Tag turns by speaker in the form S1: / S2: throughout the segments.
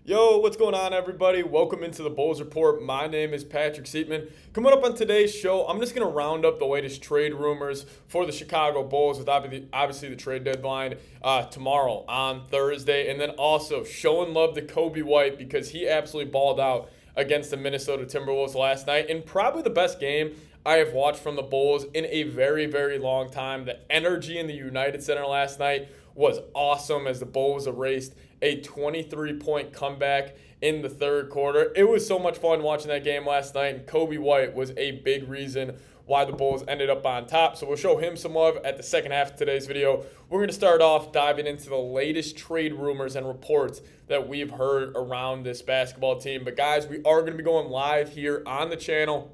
S1: Yo, what's going on, everybody? Welcome into the Bulls Report. My name is Patrick Siepman. Coming up on today's show, I'm just going to round up the latest trade rumors for the Chicago Bulls with obviously the trade deadline tomorrow on Thursday. And then also showing love to Coby White because he absolutely balled out against the Minnesota Timberwolves last night in probably the best game I have watched from the Bulls in a very, very long time. The energy in the United Center last night was awesome as the Bulls erased a 23-point comeback in the third quarter. It was so much fun watching that game last night, and Coby White was a big reason why the Bulls ended up on top. So we'll show him some love at the second half of today's video. We're going to start off diving into the latest trade rumors and reports that we've heard around this basketball team. But guys, we are going to be going live here on the channel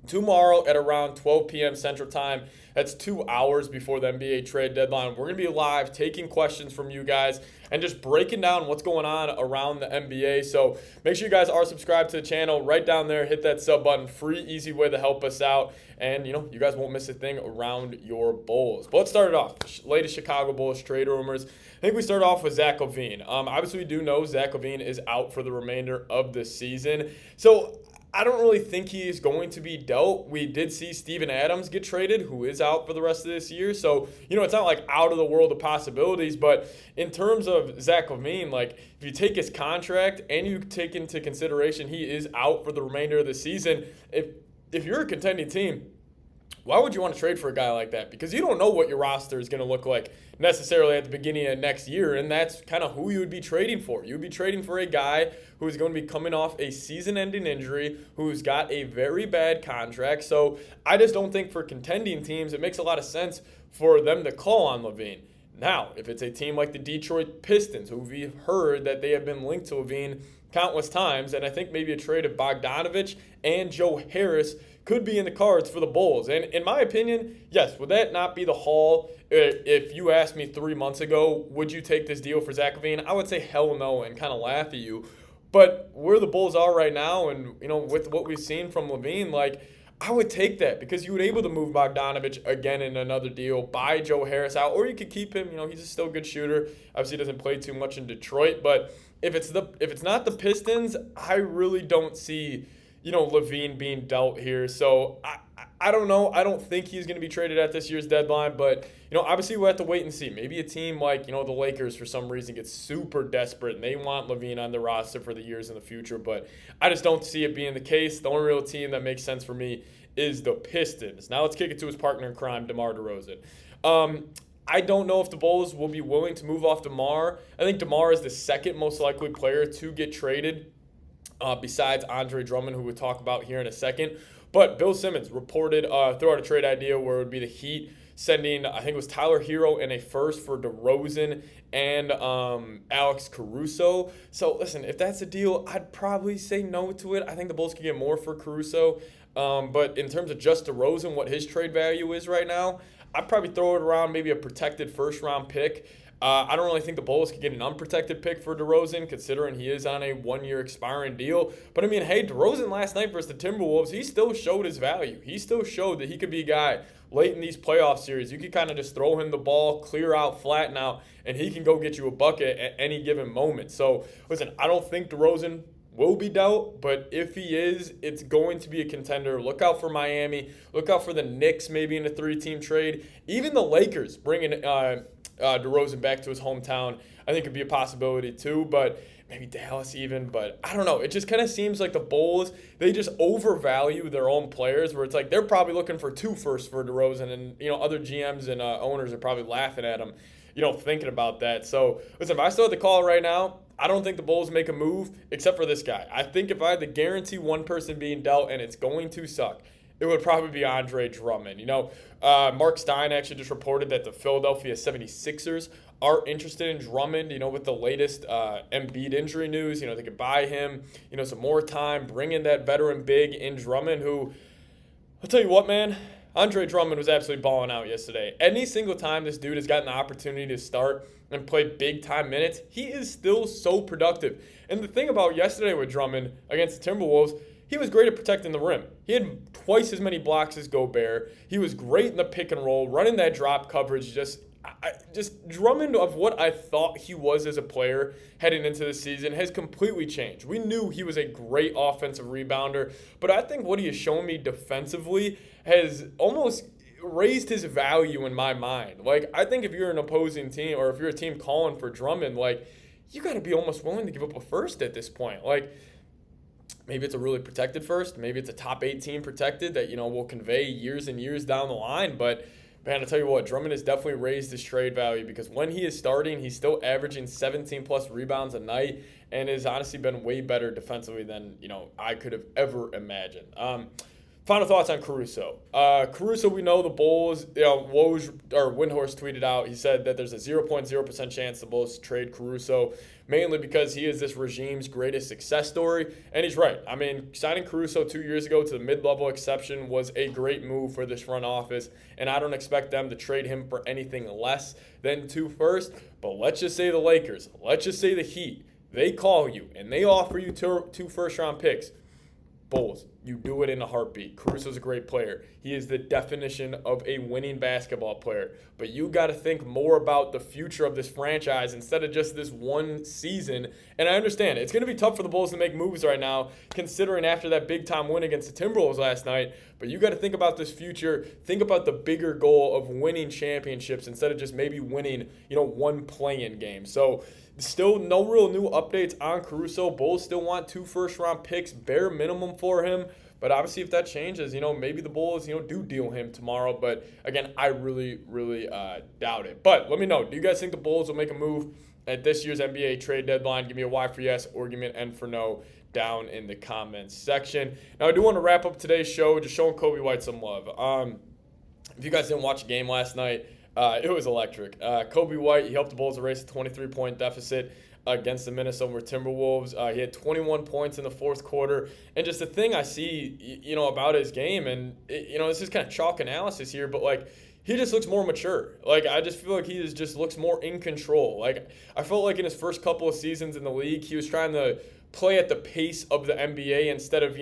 S1: tomorrow at around 12 p.m. Central Time. That's 2 hours before the NBA trade deadline. We're going to be live taking questions from you guys and just breaking down what's going on around the NBA. So make sure you guys are subscribed to the channel. Right down there, hit that sub button. Free, easy way to help us out. And, you guys won't miss a thing around your Bulls. But let's start it off. Latest Chicago Bulls trade rumors. I think we start off with Zach LaVine. Obviously, we do know Zach LaVine is out for the remainder of the season. So I don't really think he is going to be dealt. We did see Steven Adams get traded, who is out for the rest of this year. So, it's not like out of the world of possibilities. But in terms of Zach LaVine, like if you take his contract and you take into consideration he is out for the remainder of the season, if you're a contending team, why would you want to trade for a guy like that? Because you don't know what your roster is going to look like necessarily at the beginning of next year, and that's kind of who you would be trading for. You would be trading for a guy who is going to be coming off a season-ending injury, who's got a very bad contract. So I just don't think for contending teams it makes a lot of sense for them to call on LaVine. Now, if it's a team like the Detroit Pistons, who we've heard that they have been linked to LaVine countless times, and I think maybe a trade of Bogdanovich and Joe Harris could be in the cards for the Bulls. And in my opinion, yes, would that not be the haul? If you asked me 3 months ago, would you take this deal for Zach LaVine? I would say hell no and kind of laugh at you. But where the Bulls are right now and, with what we've seen from LaVine, I would take that because you would be able to move Bogdanovich again in another deal, buy Joe Harris out, or you could keep him. He's still a good shooter. Obviously, he doesn't play too much in Detroit. But if it's not the Pistons, I really don't see LaVine being dealt here. So I don't know. I don't think he's going to be traded at this year's deadline. But, obviously we'll have to wait and see. Maybe a team like, the Lakers for some reason gets super desperate and they want LaVine on the roster for the years in the future. But I just don't see it being the case. The only real team that makes sense for me is the Pistons. Now let's kick it to his partner in crime, DeMar DeRozan. I don't know if the Bulls will be willing to move off DeMar. I think DeMar is the second most likely player to get traded besides Andre Drummond, who we'll talk about here in a second. But Bill Simmons reported throw out a trade idea where it would be the Heat sending, I think it was Tyler Hero and a first for DeRozan and Alex Caruso. So, listen, if that's a deal, I'd probably say no to it. I think the Bulls could get more for Caruso. But in terms of just DeRozan, what his trade value is right now, I'd probably throw it around maybe a protected first-round pick. I don't really think the Bulls could get an unprotected pick for DeRozan, considering he is on a one-year expiring deal. But, hey, DeRozan last night versus the Timberwolves, he still showed his value. He still showed that he could be a guy late in these playoff series. You could kind of just throw him the ball, clear out, flatten out, and he can go get you a bucket at any given moment. So, listen, I don't think DeRozan will be dealt, but if he is, it's going to be a contender. Look out for Miami. Look out for the Knicks maybe in a 3-team trade. Even the Lakers bringing DeRozan back to his hometown, I think could be a possibility too, but maybe Dallas even, but I don't know. It just kind of seems like the Bulls, they just overvalue their own players where it's like they're probably looking for 2 firsts for DeRozan and, other GMs and owners are probably laughing at them, thinking about that. So, listen, if I still had the call right now, I don't think the Bulls make a move except for this guy. I think if I had to guarantee one person being dealt and it's going to suck, it would probably be Andre Drummond. Marc Stein actually just reported that the Philadelphia 76ers are interested in Drummond, with the latest Embiid injury news. They could buy him, some more time, bring in that veteran big in Drummond who, I'll tell you what, man, Andre Drummond was absolutely balling out yesterday. Any single time this dude has gotten the opportunity to start and play big-time minutes, he is still so productive. And the thing about yesterday with Drummond against the Timberwolves, he was great at protecting the rim. He had twice as many blocks as Gobert. He was great in the pick and roll, running that drop coverage just just Drummond, of what I thought he was as a player heading into the season, has completely changed. We knew he was a great offensive rebounder, but I think what he has shown me defensively has almost raised his value in my mind. Like, I think if you're an opposing team, or if you're a team calling for Drummond, like, you got to be almost willing to give up a first at this point. Like, maybe it's a really protected first. Maybe it's a top 18 protected that, will convey years and years down the line. But, man, I tell you what, Drummond has definitely raised his trade value, because when he is starting, he's still averaging 17-plus rebounds a night and has honestly been way better defensively than, I could have ever imagined. Final thoughts on Caruso. Caruso, we know the Bulls, Windhorst tweeted out, he said that there's a 0.0% chance the Bulls trade Caruso, mainly because he is this regime's greatest success story. And he's right. I mean, signing Caruso 2 years ago to the mid-level exception was a great move for this front office, and I don't expect them to trade him for anything less than 2 firsts. But let's just say the Lakers, let's just say the Heat, they call you and they offer you 2 first-round picks. Bulls, you do it in a heartbeat. Caruso's a great player. He is the definition of a winning basketball player. But you got to think more about the future of this franchise instead of just this one season. And I understand it's going to be tough for the Bulls to make moves right now, considering after that big-time win against the Timberwolves last night. But you got to think about this future. Think about the bigger goal of winning championships instead of just maybe winning, one play-in game. So still no real new updates on Caruso. Bulls still want 2 first-round picks, bare minimum for him. But obviously if that changes, maybe the Bulls, do deal him tomorrow. But again, I really, really doubt it. But let me know. Do you guys think the Bulls will make a move at this year's NBA trade deadline? Give me a Y for yes or give me an N for no down in the comments section. Now, I do want to wrap up today's show just showing Coby White some love. If you guys didn't watch the game last night, it was electric. Coby White, he helped the Bulls erase a 23-point deficit against the Minnesota Timberwolves. He had 21 points in the fourth quarter. And just the thing I see, about his game, and, this is kind of chalk analysis here, but, he just looks more mature. I just feel like he just looks more in control. I felt like in his first couple of seasons in the league, he was trying to play at the pace of the NBA instead of,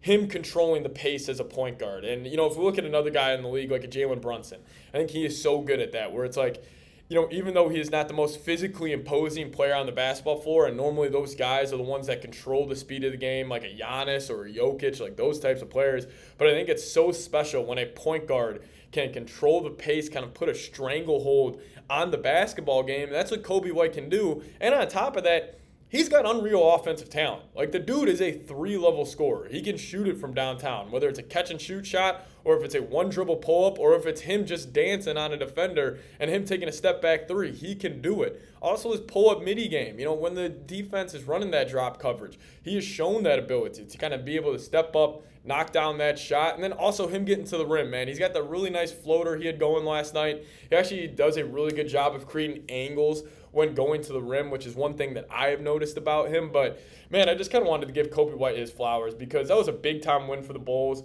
S1: him controlling the pace as a point guard. And, if we look at another guy in the league like a Jalen Brunson, I think he is so good at that, where it's like, even though he is not the most physically imposing player on the basketball floor, and normally those guys are the ones that control the speed of the game, like a Giannis or a Jokic, like those types of players. But I think it's so special when a point guard can control the pace, kind of put a stranglehold on the basketball game. That's what Coby White can do. And on top of that, he's got unreal offensive talent. The dude is a 3-level scorer. He can shoot it from downtown, whether it's a catch-and-shoot shot or if it's a one-dribble pull-up or if it's him just dancing on a defender and him taking a step-back 3. He can do it. Also, his pull-up midi game. When the defense is running that drop coverage, he has shown that ability to kind of be able to step up, knock down that shot, and then also him getting to the rim, man. He's got the really nice floater he had going last night. He actually does a really good job of creating angles when going to the rim, which is one thing that I have noticed about him. But, man, I just kind of wanted to give Coby White his flowers because that was a big-time win for the Bulls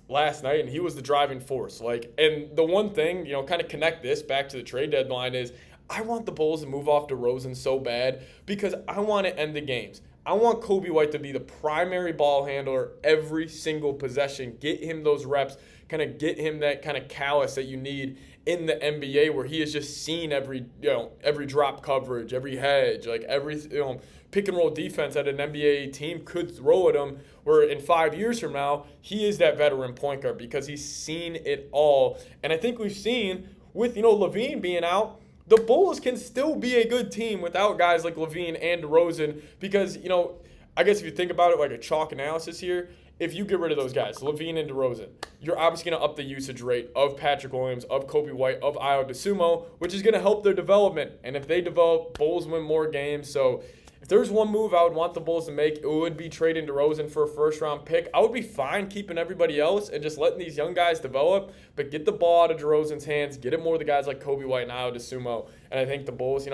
S1: last night, and he was the driving force. And the one thing, kind of connect this back to the trade deadline is I want the Bulls to move off DeRozan so bad because I want to end the games. I want Coby White to be the primary ball handler every single possession, get him those reps, kind of get him that kind of callus that you need in the NBA where he has just seen every drop coverage, every hedge, every pick and roll defense that an NBA team could throw at him, where in 5 years from now, he is that veteran point guard because he's seen it all. And I think we've seen with, LaVine being out, the Bulls can still be a good team without guys like LaVine and DeRozan because, I guess if you think about it like a chalk analysis here, if you get rid of those guys, LaVine and DeRozan, you're obviously going to up the usage rate of Patrick Williams, of Coby White, of Ayo Dosunmu, which is going to help their development. And if they develop, Bulls win more games. So if there's one move I would want the Bulls to make, it would be trading DeRozan for a first-round pick. I would be fine keeping everybody else and just letting these young guys develop, but get the ball out of DeRozan's hands, get it more to the guys like Coby White and Ayo Dosunmu. And I think the Bulls,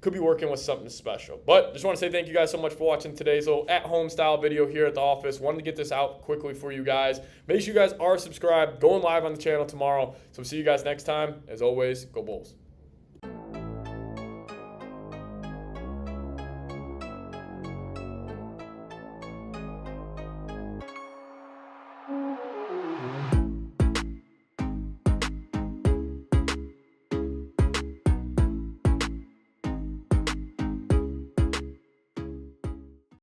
S1: could be working with something special. But just want to say thank you guys so much for watching today's little at-home style video here at the office. Wanted to get this out quickly for you guys. Make sure you guys are subscribed. Going live on the channel tomorrow. So see you guys next time. As always, go Bulls.